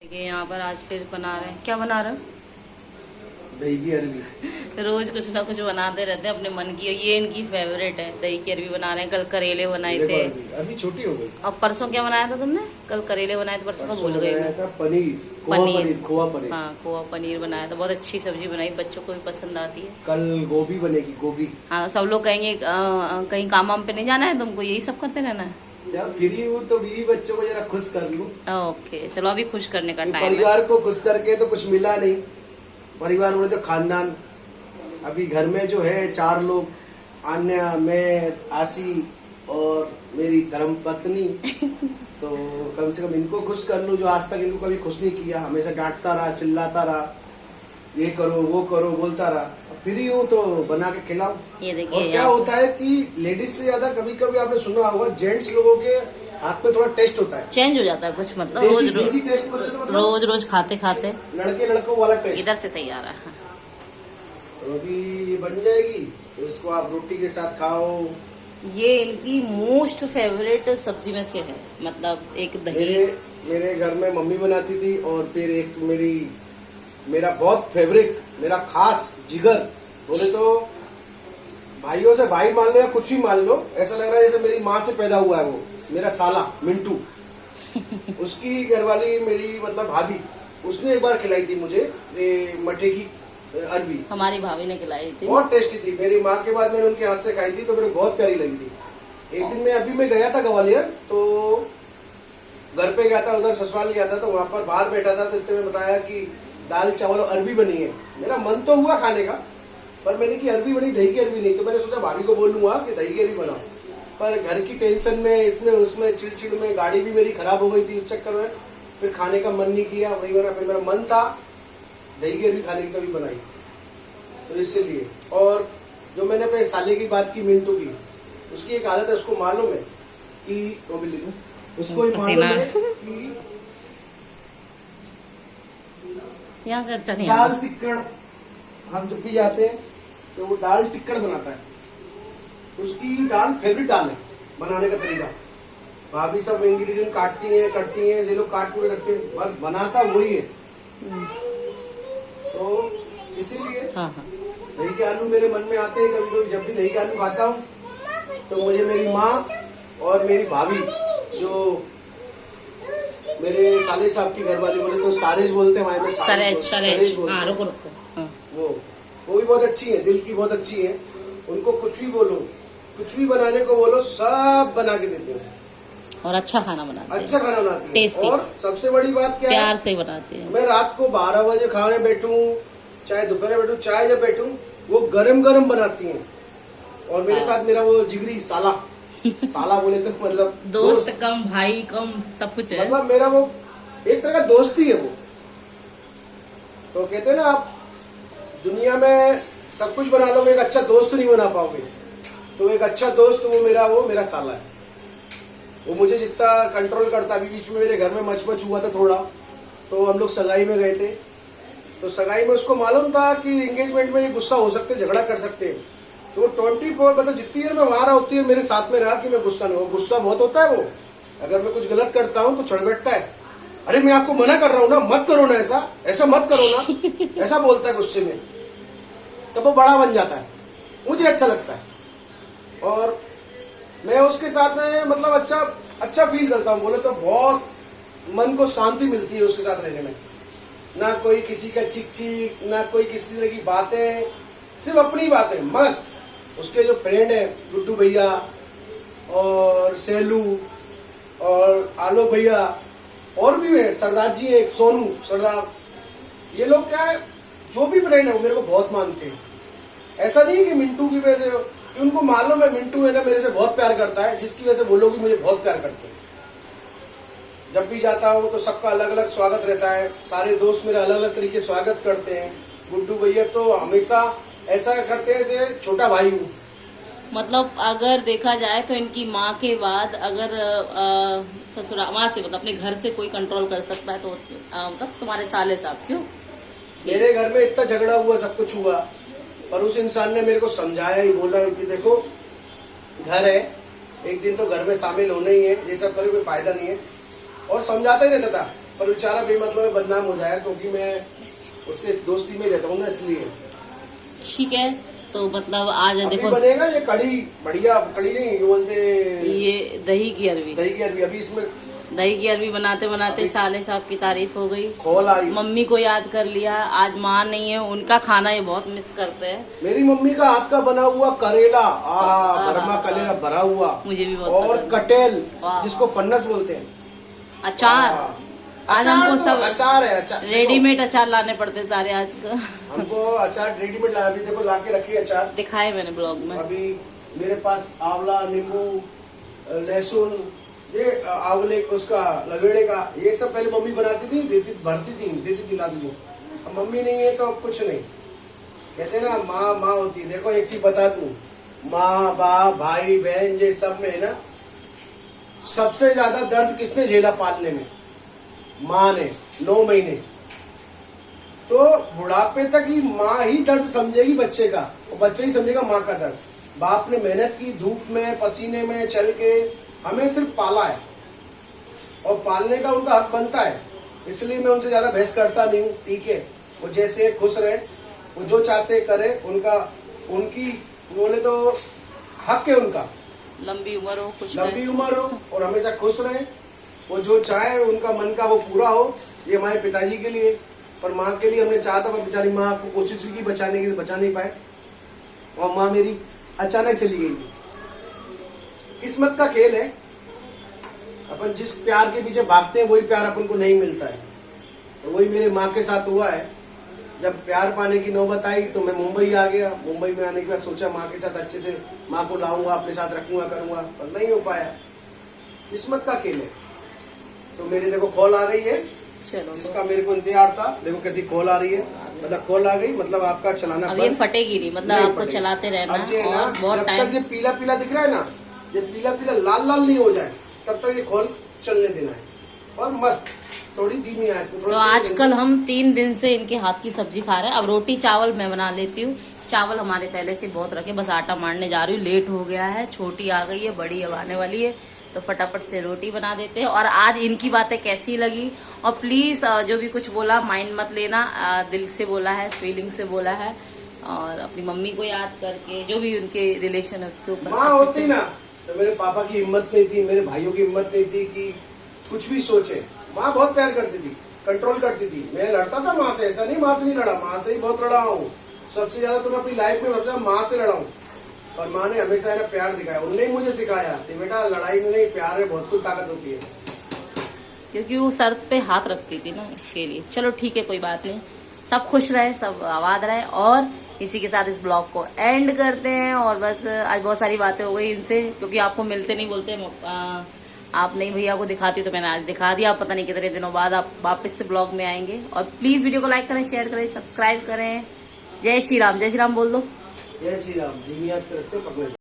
देखिए यहाँ पर आज फिर बना रहे हैं। क्या बना रहे हो? दही की अरबी। रोज कुछ ना कुछ बनाते रहते हैं अपने मन की। ये इनकी फेवरेट है, दही की अरबी बना रहे हैं। कल करेले बनाए थे। अभी छोटी हो गई। और परसों क्या बनाया था तुमने? कल करेले बनाए थे, परसों का भूल गई मैं। पनीर खोआ पनीर। हाँ, खोआ पनीर बनाया था। बहुत अच्छी सब्जी बनाई, बच्चों को भी पसंद आती है। कल गोभी बनेगी, गोभी। हाँ, सब लोग कहेंगे कहीं काम वाम पे नहीं जाना है तुमको, यही सब करते रहना है। जब फ्री हूँ तो बीवी बच्चों को जरा खुश कर लूँ। ओके, चलो अभी खुश करने का टाइम है। परिवार को खुश करके तो कुछ मिला नहीं। परिवार बोले तो खानदान। अभी घर में जो है 4 लोग, आन्या, मैं, आसी और मेरी धर्म पत्नी। तो कम से कम इनको खुश कर लूँ, जो आज तक इनको कभी खुश नहीं किया। हमेशा डांटता रहा, चिल्लाता रहा, ये करो वो करो बोलता रहा। फ्री हूँ तो बना के खिलाओ। ये देखिए, और क्या होता है कि लेडीज से ज्यादा कभी कभी आपने सुना होगा जेंट्स लोगों के हाथ में थोड़ा टेस्ट होता है, चेंज हो जाता है कुछ, मतलब देसी टेस्ट बोलते हैं, मतलब रोज रोज खाते खाते लड़के लड़कों वाला टेस्ट। इधर से सही आ रहा है। तो अभी ये बन जाएगी तो इसको आप रोटी के साथ खाओ। ये इनकी मोस्ट फेवरेट सब्जी में से है, मतलब एक दही। मेरे घर में मम्मी बनाती थी, और फिर एक मेरा बहुत फेवरेट, मेरा खास जिगर बोले तो भाइयों से भाई मान लो या कुछ भी मान लो, ऐसा लग रहा है जैसे मेरी माँ से पैदा हुआ है वो मेरा साला मिंटू। उसकी घरवाली मेरी मतलब भाभी, उसने एक बार खिलाई थी मुझे ये मठे की अरबी। हमारी भाभी ने खिलाई थी, बहुत टेस्टी थी। मेरी माँ के बाद मैंने उनके हाथ से खाई थी तो मेरे बहुत प्यारी लगी थी। एक दिन मैं गया था ग्वालियर, तो घर पे गया था, उधर ससुराल गया था, तो वहां पर बाहर बैठा था, तो इतने में बताया कि दाल चावल और अरबी बनी है। मेरा मन तो हुआ खाने का, पर मैंने की अरबी बनी, दही की अरबी नहीं। तो मैंने सोचा भाभी को बोलूंगा कि दही की अरबी बनाओ, पर घर की टेंशन में, इसमें उसमें चिड़चिड़ में गाड़ी भी मेरी खराब हो गई थी उस चक्कर में, फिर खाने का मन नहीं किया, वही बना। फिर मेरा मन था दही की अरबी खाने की, तभी बनाई। तो इसलिए, और जो मैंने अपने साले की बात की मिंटू की, उसकी एक आदत है, उसको मालूम है कि उसको मालूम है कि यहाँ से अच्छा नहीं दाल टिक्कड़, हम जब भी जाते हैं तो वो दाल टिक्कड़ बनाता है। उसकी दाल फेवरेट दाल है, बनाने का तरीका। भाभी सब इंग्रेडिएंट काटती हैं, ये लोग काट पूरे रखते हैं, पर बनाता वही है। तो इसीलिए हाँ। दही के आलू मेरे मन में आते हैं कभी कभी। जब भी दही के आलू खाता हूँ तो मुझे मेरी माँ और मेरी भाभी, जो मेरे साले साहब की घरवाली, बोले तो सारेज बोलते हैं हमारे में, सरेज बोलते हैं। रुको हाँ। वो भी बहुत अच्छी है, दिल की बहुत अच्छी है। उनको कुछ भी बोलो, कुछ भी बनाने को बोलो, सब बना के देते हैं। और अच्छा खाना बनाते हैं, अच्छा खाना बनाती है। टेस्टी। और सबसे बड़ी बात क्या है, प्यार से बनाते हैं। मैं रात को 12 बजे खाने बैठूं, चाहे दोपहर बैठूं, चाहे जब बैठूं, वो गरम गरम बनाती हैं। और मेरे साथ मेरा वो जिगरी साला बोले तो मतलब दोस्त कम, भाई कम, सब कुछ है। मतलब मेरा वो एक तरह का दोस्ती है वो। तो कहते हैं ना, आप दुनिया में सब कुछ बना लोगे, एक अच्छा दोस्त नहीं बना पाओगे। तो एक अच्छा दोस्त वो मेरा साला है। वो मुझे जितना कंट्रोल करता। अभी बीच में मेरे घर में मच हुआ था थोड़ा, तो हम लोग सगाई में गए थे। तो सगाई में उसको मालूम था कि एंगेजमेंट में ये गुस्सा हो सकते, झगड़ा कर सकते हैं। तो वो 24 मतलब जितनी देर में वहां रहा उतनी देर मेरे साथ में रहा कि मैं गुस्सा नहीं हो। गुस्सा बहुत होता है वो, अगर मैं कुछ गलत करता हूँ तो चढ़ बैठता है। अरे मैं आपको मना कर रहा हूँ ना, मत करो ना, ऐसा मत करो ना, ऐसा बोलता है गुस्से में। तब वो बड़ा बन जाता है, मुझे अच्छा लगता है। और मैं उसके साथ में मतलब अच्छा फील करता हूँ। बोले तो बहुत मन को शांति मिलती है उसके साथ रहने में। ना कोई किसी का चिक, ना कोई किसी तरह की बातें, सिर्फ अपनी बातें मस्त। उसके जो फ्रेंड है, गुड्डू भैया और सेलू और आलोक भैया, और भी है सरदार जी, एक सोनू सरदार, ये लोग क्या है, जो भी फ्रेंड है वो मेरे को बहुत मानते हैं। ऐसा नहीं है कि मिंटू की वजह से, कि उनको मालूम है मिंटू है ना मेरे से बहुत प्यार करता है, जिसकी वजह से वो लोग भी मुझे बहुत प्यार करते हैं। जब भी जाता हूँ तो सबका अलग अलग स्वागत रहता है, सारे दोस्त मेरा अलग अलग तरीके स्वागत करते हैं। गुड्डू भैया तो हमेशा ऐसा करते हैं जैसे छोटा भाई हूँ। मतलब अगर देखा जाए तो इनकी माँ के बाद अगर ससुराल माँ से, मतलब अपने घर से कोई कंट्रोल कर सकता है तो मतलब तुम्हारे साले साहब। क्यों? मेरे घर में इतना झगड़ा हुआ, सब कुछ हुआ, पर उस इंसान ने मेरे को समझाया ही, बोला कि देखो घर है, एक दिन तो घर में शामिल होना ही है, ये सब करे कोई फायदा नहीं है। और समझाता ही रहता था पर बेचारा बेमतलब में बदनाम हो जाए, क्योंकि मैं उसके दोस्ती में रहता हूँ ना, इसलिए। ठीक है, तो मतलब आज अभी देखो बनेगा ये कढ़ी, बढ़िया कढ़ी नहीं, ये बोलते ये दही की अरबी। दही की अरबी। अभी इसमें दही की अरबी बनाते बनाते साले साहब की तारीफ हो गई, खोल आई। मम्मी को याद कर लिया। आज माँ नहीं है, उनका खाना ये बहुत मिस करते हैं। मेरी मम्मी का हाथ का बना हुआ करेला, आहा, गरमा करेला भरा हुआ, मुझे भी बहुत और पसंद है। कटेल, वाह। जिसको फन्नस बोलते हैं, अचार। आज अचार हमको तो सब अचार है, अचार रेडीमेड अचार लाने पड़ते सारे आज का। हमको अचार रेडीमेड ला, अभी देखो लाके रखी है अचार। दिखाए मैंने ब्लॉग में। अभी मेरे पास आंवला, नींबू, लहसुन, ये आंवले उसका लवेड़े का, ये सब पहले मम्मी बनाती थी, देती भरती थी, देती थी, लाती थी। अब मम्मी नहीं है तो अब कुछ नहीं। कहते हैं ना माँ माँ होती है। देखो एक चीज बता दूं, माँ बाप भाई बहन ये सब में है ना, सबसे ज्यादा दर्द किसने झेला पालने में? माँ ने। 9 महीने तो बुढ़ापे तक ही माँ ही दर्द समझेगी बच्चे का, और बच्चा ही समझेगा माँ का दर्द। बाप ने मेहनत की, धूप में पसीने में चल के हमें सिर्फ पाला है, और पालने का उनका हक बनता है। इसलिए मैं उनसे ज्यादा बहस करता नहीं हूँ। ठीक है, वो जैसे खुश रहे, वो जो चाहते करे, उनका उनकी बोले तो हक है उनका। लंबी उम्र हो, खुश लंबी उम्र हो और हमेशा खुश रहे। वो जो चाहे उनका मन का वो पूरा हो। ये हमारे पिताजी के लिए, पर माँ के लिए हमने चाहा था, पर बेचारी माँ को कोशिश भी की बचाने की, बचा नहीं पाए, और माँ मेरी अचानक चली गई थी। किस्मत का खेल है। अपन जिस प्यार के पीछे भागते हैं वही प्यार अपन को नहीं मिलता है। तो वही मेरे माँ के साथ हुआ है। जब प्यार पाने की नौबत आई तो मैं मुंबई आ गया। मुंबई में आने के बाद सोचा माँ के साथ अच्छे से, माँ को लाऊंगा, अपने साथ रखूंगा, करूंगा, पर नहीं हो पाया। किस्मत का खेल है। तो मेरी देखो खोल आ गई है, चलो जिसका मेरे को इंतजार था। देखो कैसी खोल आ रही है, मतलब खोल आ गई, मतलब आपका चलाना अब ये फटेगी नहीं, मतलब आपको फटेगी। चलाते रहना अब ये और ना, बहुत जब टाइम। तक ये पीला पीला दिख रहा है ना, ये पीला पीला लाल लाल नहीं हो जाए तब तक ये खोल चलने देना है। और मस्त थोड़ी धीमी आंच पे, तो आजकल हम 3 दिन से इनके हाथ की सब्जी खा रहे हैं। अब रोटी चावल मैं बना लेती हूँ। चावल हमारे पहले से बहुत रखे, बस आटा मारने जा रही हूँ। लेट हो गया है, छोटी आ गई है, बड़ी अब आने वाली है, तो फटाफट से रोटी बना देते हैं। और आज इनकी बातें कैसी लगी, और प्लीज जो भी कुछ बोला माइंड मत लेना, दिल से बोला है, फीलिंग से बोला है, और अपनी मम्मी को याद करके जो भी उनके रिलेशन है उसके ऊपर। माँ होती ना तो मेरे पापा की हिम्मत नहीं थी, मेरे भाइयों की हिम्मत नहीं थी कि कुछ भी सोचे। माँ बहुत प्यार करती थी, कंट्रोल करती थी। मैं लड़ता था माँ से, ऐसा नहीं माँ से नहीं लड़ा, माँ से ही बहुत लड़ा हूँ। सबसे ज्यादा तो मैं अपनी लाइफ में सबसे माँ से लड़ा हूँ। और माँ ने हमेशा है ना प्यार दिखाया। उन्होंने ही मुझे सिखाया कि बेटा लड़ाई में नहीं, प्यार में बहुत कुछ ताकत होती है। क्योंकि वो सर पे हाथ रखती थी ना, इसके लिए। चलो ठीक है, कोई बात नहीं। सब खुश रहे, सब आबाद रहे, और इसी के साथ इस ब्लॉग को एंड करते हैं। और बस आज बहुत सारी बातें हो गई इनसे, क्योंकि आपको मिलते नहीं, बोलते आप नहीं भैया को दिखाती, तो मैंने आज दिखा दिया। पता नहीं कितने दिनों बाद आप वापस से ब्लॉग में आएंगे। और प्लीज वीडियो को लाइक करें, शेयर करें, सब्सक्राइब करें। जय श्री राम, जय श्री राम बोल दो। जय श्री राम। धीमी आंच पे रखते हो, पकड़े।